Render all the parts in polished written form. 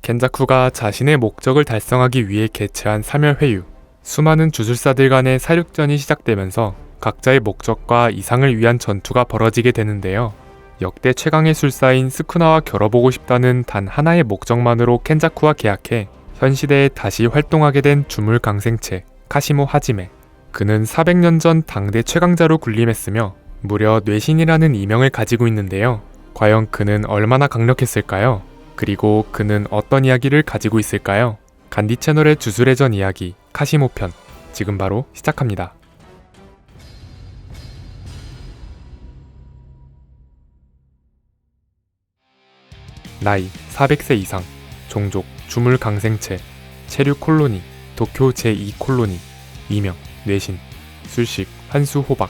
켄자쿠가 자신의 목적을 달성하기 위해 개최한 사멸회유. 수많은 주술사들 간의 사륙전이 시작되면서 각자의 목적과 이상을 위한 전투가 벌어지게 되는데요. 역대 최강의 술사인 스쿠나와 겨뤄보고 싶다는 단 하나의 목적만으로 켄자쿠와 계약해 현 시대에 다시 활동하게 된 주물 강생체 카시모 하지메. 그는 400년 전 당대 최강자로 군림했으며 무려 뇌신이라는 이명을 가지고 있는데요. 과연 그는 얼마나 강력했을까요? 그리고 그는 어떤 이야기를 가지고 있을까요? 간디 채널의 주술의 전 이야기 카시모 편, 지금 바로 시작합니다. 나이 400세 이상, 종족 주물 강생체, 체류 콜로니 도쿄 제2 콜로니, 이명 뇌신, 술식 한수 호박.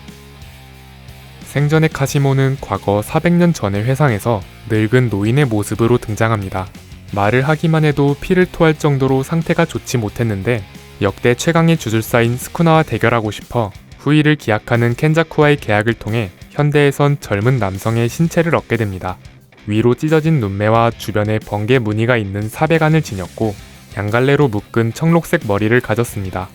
생전의 카시모는 과거 400년 전의 회상에서 늙은 노인의 모습으로 등장합니다. 말을 하기만 해도 피를 토할 정도로 상태가 좋지 못했는데 역대 최강의 주술사인 스쿠나와 대결하고 싶어 후위를 기약하는 켄자쿠와의 계약을 통해 현대에선 젊은 남성의 신체를 얻게 됩니다. 위로 찢어진 눈매와 주변에 번개 무늬가 있는 사백안을 지녔고 양갈래로 묶은 청록색 머리를 가졌습니다.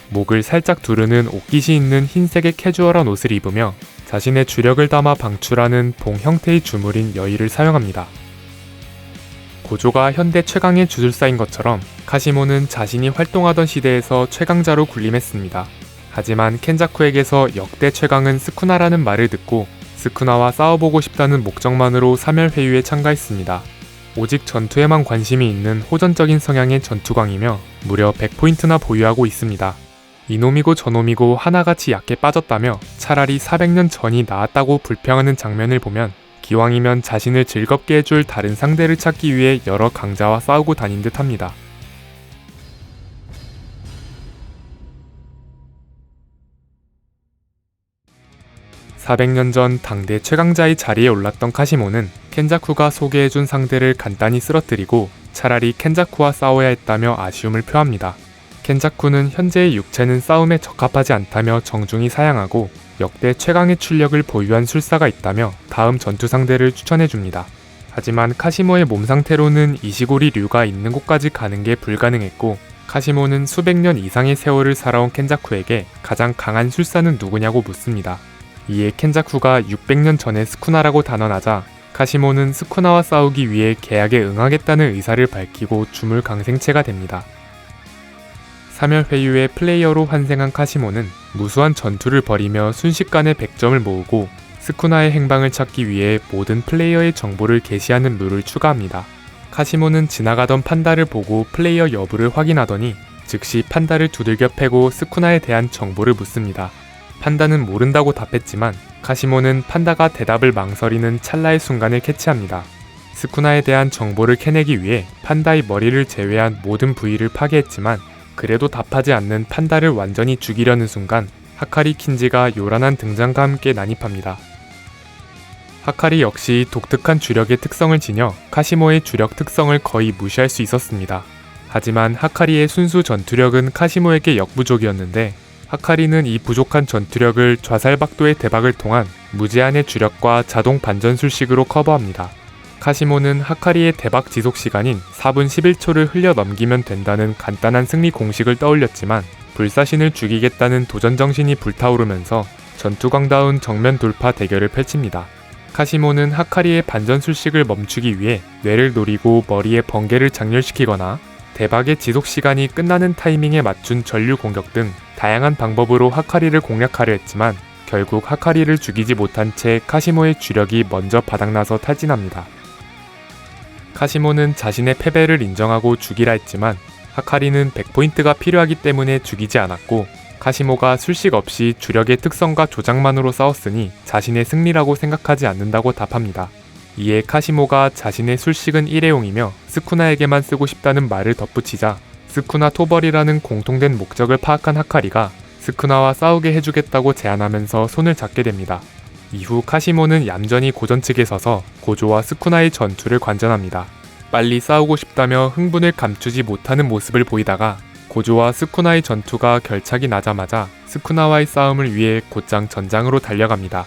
목을 살짝 두르는 옷깃이 있는 흰색의 캐주얼한 옷을 입으며 자신의 주력을 담아 방출하는 봉 형태의 주물인 여의를 사용합니다. 고조가 현대 최강의 주술사인 것처럼 카시모는 자신이 활동하던 시대에서 최강자로 군림했습니다. 하지만 켄자쿠에게서 역대 최강은 스쿠나라는 말을 듣고 스쿠나와 싸워보고 싶다는 목적만으로 사멸회유에 참가했습니다. 오직 전투에만 관심이 있는 호전적인 성향의 전투광이며 무려 100포인트나 보유하고 있습니다. 이놈이고 저놈이고 하나같이 약해 빠졌다며 차라리 400년 전이 나았다고 불평하는 장면을 보면 기왕이면 자신을 즐겁게 해줄 다른 상대를 찾기 위해 여러 강자와 싸우고 다닌 듯 합니다. (400년) 전 당대 최강자의 자리에 올랐던 카시모는 켄자쿠가 소개해준 상대를 간단히 쓰러뜨리고 차라리 켄자쿠와 싸워야 했다며 아쉬움을 표합니다. 켄자쿠는 현재의 육체는 싸움에 적합하지 않다며 정중히 사양하고 역대 최강의 출력을 보유한 술사가 있다며 다음 전투 상대를 추천해줍니다. 하지만 카시모의 몸 상태로는 이시고리 류가 있는 곳까지 가는 게 불가능했고 카시모는 수백 년 이상의 세월을 살아온 켄자쿠에게 가장 강한 술사는 누구냐고 묻습니다. 이에 켄자쿠가 600년 전에 스쿠나라고 단언하자 카시모는 스쿠나와 싸우기 위해 계약에 응하겠다는 의사를 밝히고 주물 강생체가 됩니다. 사멸회유의 플레이어로 환생한 카시모는 무수한 전투를 벌이며 순식간에 100점을 모으고 스쿠나의 행방을 찾기 위해 모든 플레이어의 정보를 게시하는 룰을 추가합니다. 카시모는 지나가던 판다를 보고 플레이어 여부를 확인하더니 즉시 판다를 두들겨 패고 스쿠나에 대한 정보를 묻습니다. 판다는 모른다고 답했지만 카시모는 판다가 대답을 망설이는 찰나의 순간을 캐치합니다. 스쿠나에 대한 정보를 캐내기 위해 판다의 머리를 제외한 모든 부위를 파괴했지만 그래도 답하지 않는 판다를 완전히 죽이려는 순간 하카리 킨지가 요란한 등장과 함께 난입합니다. 하카리 역시 독특한 주력의 특성을 지녀 카시모의 주력 특성을 거의 무시할 수 있었습니다. 하지만 하카리의 순수 전투력은 카시모에게 역부족이었는데 하카리는 이 부족한 전투력을 좌살박도의 대박을 통한 무제한의 주력과 자동 반전 술식으로 커버합니다. 카시모는 하카리의 대박 지속 시간인 4분 11초를 흘려 넘기면 된다는 간단한 승리 공식을 떠올렸지만 불사신을 죽이겠다는 도전정신이 불타오르면서 전투광다운 정면 돌파 대결을 펼칩니다. 카시모는 하카리의 반전 술식을 멈추기 위해 뇌를 노리고 머리에 번개를 장렬시키거나 대박의 지속 시간이 끝나는 타이밍에 맞춘 전류 공격 등 다양한 방법으로 하카리를 공략하려 했지만 결국 하카리를 죽이지 못한 채 카시모의 주력이 먼저 바닥나서 탈진합니다. 카시모는 자신의 패배를 인정하고 죽이라 했지만 하카리는 100포인트가 필요하기 때문에 죽이지 않았고 카시모가 술식 없이 주력의 특성과 조작만으로 싸웠으니 자신의 승리라고 생각하지 않는다고 답합니다. 이에 카시모가 자신의 술식은 일회용이며 스쿠나에게만 쓰고 싶다는 말을 덧붙이자 스쿠나 토벌이라는 공통된 목적을 파악한 하카리가 스쿠나와 싸우게 해주겠다고 제안하면서 손을 잡게 됩니다. 이후 카시모는 얌전히 고전 측에 서서 고조와 스쿠나의 전투를 관전합니다. 빨리 싸우고 싶다며 흥분을 감추지 못하는 모습을 보이다가 고조와 스쿠나의 전투가 결착이 나자마자 스쿠나와의 싸움을 위해 곧장 전장으로 달려갑니다.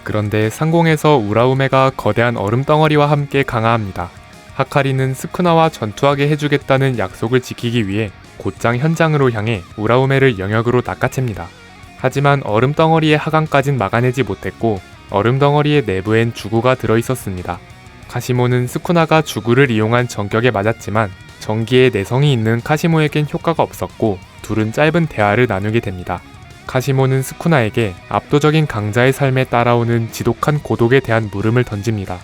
그런데 상공에서 우라우메가 거대한 얼음 덩어리와 함께 강화합니다. 하카리는 스쿠나와 전투하게 해주겠다는 약속을 지키기 위해 곧장 현장으로 향해 우라우메를 영역으로 낚아챕니다. 하지만 얼음덩어리의 하강까진 막아내지 못했고 얼음덩어리의 내부엔 주구가 들어있었습니다. 카시모는 스쿠나가 주구를 이용한 전격에 맞았지만 전기에 내성이 있는 카시모에겐 효과가 없었고 둘은 짧은 대화를 나누게 됩니다. 카시모는 스쿠나에게 압도적인 강자의 삶에 따라오는 지독한 고독에 대한 물음을 던집니다.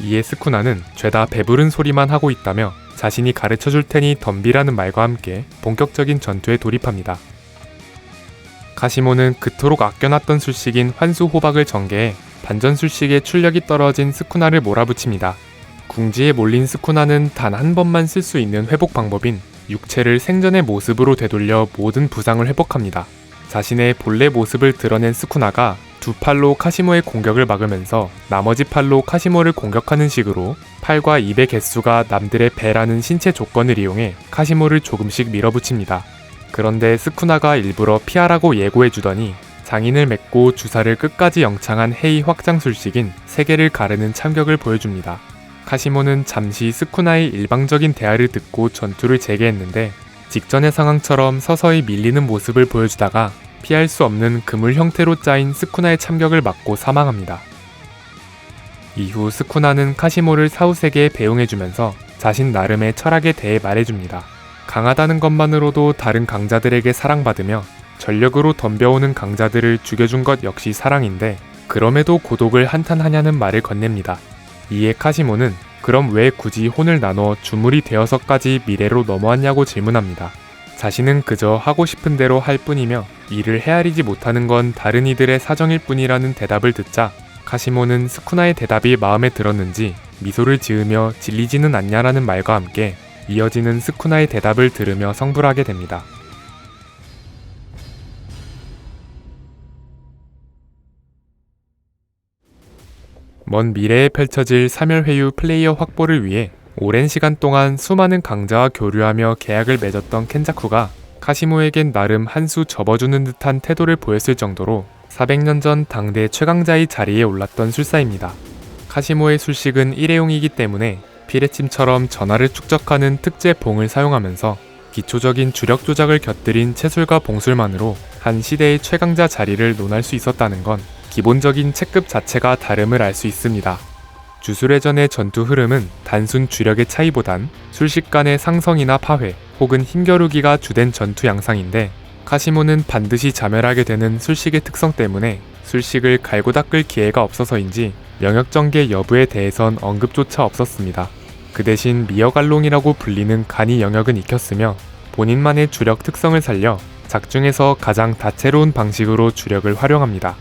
이에 스쿠나는 죄다 배부른 소리만 하고 있다며 자신이 가르쳐줄 테니 덤비라는 말과 함께 본격적인 전투에 돌입합니다. 카시모는 그토록 아껴놨던 술식인 환수호박을 전개해 반전 술식의 출력이 떨어진 스쿠나를 몰아붙입니다. 궁지에 몰린 스쿠나는 단 한 번만 쓸 수 있는 회복 방법인 육체를 생전의 모습으로 되돌려 모든 부상을 회복합니다. 자신의 본래 모습을 드러낸 스쿠나가 두 팔로 카시모의 공격을 막으면서 나머지 팔로 카시모를 공격하는 식으로 팔과 입의 개수가 남들의 배라는 신체 조건을 이용해 카시모를 조금씩 밀어붙입니다. 그런데 스쿠나가 일부러 피하라고 예고해주더니 장인을 맺고 주사를 끝까지 영창한 헤이 확장술식인 세계를 가르는 참격을 보여줍니다. 카시모는 잠시 스쿠나의 일방적인 대화를 듣고 전투를 재개했는데 직전의 상황처럼 서서히 밀리는 모습을 보여주다가 피할 수 없는 그물 형태로 짜인 스쿠나의 참격을 맞고 사망합니다. 이후 스쿠나는 카시모를 사후세계에 배웅해주면서 자신 나름의 철학에 대해 말해줍니다. 강하다는 것만으로도 다른 강자들에게 사랑받으며 전력으로 덤벼오는 강자들을 죽여준 것 역시 사랑인데 그럼에도 고독을 한탄하냐는 말을 건넵니다. 이에 카시모는 그럼 왜 굳이 혼을 나눠 주물이 되어서까지 미래로 넘어왔냐고 질문합니다. 자신은 그저 하고 싶은 대로 할 뿐이며 이를 헤아리지 못하는 건 다른 이들의 사정일 뿐이라는 대답을 듣자 카시모는 스쿠나의 대답이 마음에 들었는지 미소를 지으며 질리지는 않냐라는 말과 함께 이어지는 스쿠나의 대답을 들으며 성불하게 됩니다. 먼 미래에 펼쳐질 사멸회유 플레이어 확보를 위해 오랜 시간 동안 수많은 강자와 교류하며 계약을 맺었던 켄자쿠가 카시모에겐 나름 한 수 접어주는 듯한 태도를 보였을 정도로 400년 전 당대 최강자의 자리에 올랐던 술사입니다. 카시모의 술식은 일회용이기 때문에 피레침처럼 전하를 축적하는 특제 봉을 사용하면서 기초적인 주력 조작을 곁들인 채술과 봉술만으로 한 시대의 최강자 자리를 논할 수 있었다는 건 기본적인 체급 자체가 다름을 알 수 있습니다. 주술회전의 전투 흐름은 단순 주력의 차이보단 술식 간의 상성이나 파회 혹은 힘겨루기가 주된 전투 양상인데 카시모는 반드시 자멸하게 되는 술식의 특성 때문에 술식을 갈고 닦을 기회가 없어서인지 영역 전개 여부에 대해선 언급조차 없었습니다. 그 대신 미어갈롱이라고 불리는 간이 영역은 익혔으며 본인만의 주력 특성을 살려 작중에서 가장 다채로운 방식으로 주력을 활용합니다.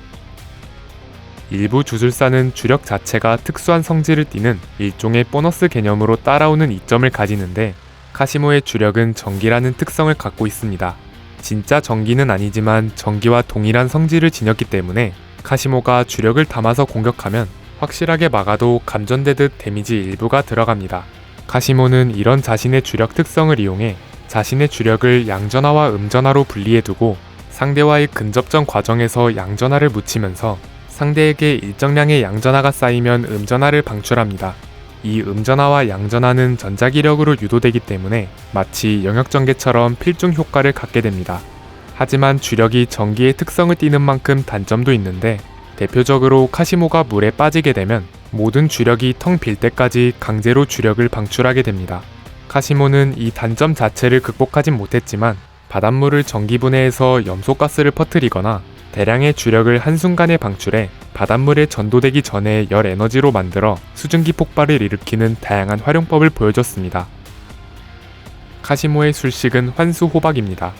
일부 주술사는 주력 자체가 특수한 성질을 띠는 일종의 보너스 개념으로 따라오는 이점을 가지는데 카시모의 주력은 전기라는 특성을 갖고 있습니다. 진짜 전기는 아니지만 전기와 동일한 성질을 지녔기 때문에 카시모가 주력을 담아서 공격하면 확실하게 막아도 감전되듯 데미지 일부가 들어갑니다. 카시모는 이런 자신의 주력 특성을 이용해 자신의 주력을 양전하와 음전하로 분리해두고 상대와의 근접전 과정에서 양전하를 묻히면서 상대에게 일정량의 양전하가 쌓이면 음전하를 방출합니다. 이 음전하와 양전하는 전자기력으로 유도되기 때문에 마치 영역전개처럼 필중 효과를 갖게 됩니다. 하지만 주력이 전기의 특성을 띠는 만큼 단점도 있는데 대표적으로 카시모가 물에 빠지게 되면 모든 주력이 텅 빌 때까지 강제로 주력을 방출하게 됩니다. 카시모는 이 단점 자체를 극복하진 못했지만 바닷물을 전기분해해서 염소가스를 퍼뜨리거나 대량의 주력을 한순간에 방출해 바닷물에 전도되기 전에 열 에너지로 만들어 수증기 폭발을 일으키는 다양한 활용법을 보여줬습니다. 카시모의 술식은 환수호박입니다.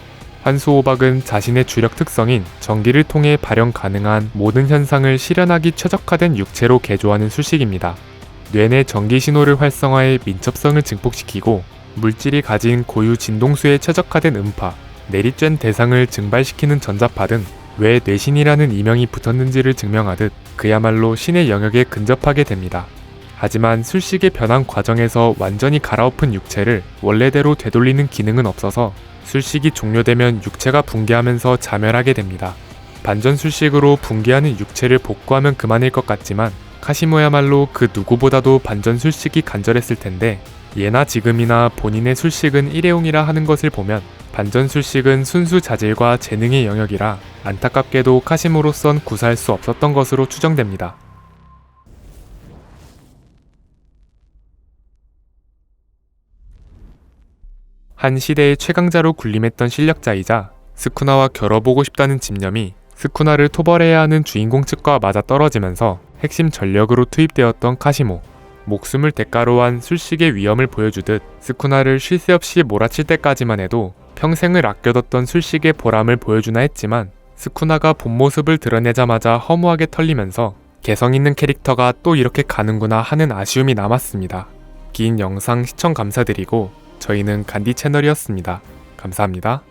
환수호박은 자신의 주력 특성인 전기를 통해 발현 가능한 모든 현상을 실현하기 최적화된 육체로 개조하는 술식입니다. 뇌내 전기 신호를 활성화해 민첩성을 증폭시키고 물질이 가진 고유 진동수에 최적화된 음파, 내리쬐는 대상을 증발시키는 전자파 등 왜 뇌신이라는 이명이 붙었는지를 증명하듯 그야말로 신의 영역에 근접하게 됩니다. 하지만 술식의 변환 과정에서 완전히 갈아엎은 육체를 원래대로 되돌리는 기능은 없어서 술식이 종료되면 육체가 붕괴하면서 자멸하게 됩니다. 반전 술식으로 붕괴하는 육체를 복구하면 그만일 것 같지만 카시모야말로 그 누구보다도 반전 술식이 간절했을 텐데 예나 지금이나 본인의 술식은 일회용이라 하는 것을 보면 반전 술식은 순수 자질과 재능의 영역이라 안타깝게도 카시모로선 구사할 수 없었던 것으로 추정됩니다. 한 시대의 최강자로 군림했던 실력자이자 스쿠나와 겨뤄보고 싶다는 집념이 스쿠나를 토벌해야 하는 주인공 측과 맞아떨어지면서 핵심 전력으로 투입되었던 카시모. 목숨을 대가로 한 술식의 위험을 보여주듯 스쿠나를 쉴 새 없이 몰아칠 때까지만 해도 평생을 아껴뒀던 술식의 보람을 보여주나 했지만 스쿠나가 본 모습을 드러내자마자 허무하게 털리면서 개성 있는 캐릭터가 또 이렇게 가는구나 하는 아쉬움이 남았습니다. 긴 영상 시청 감사드리고 저희는 간디 채널이었습니다. 감사합니다.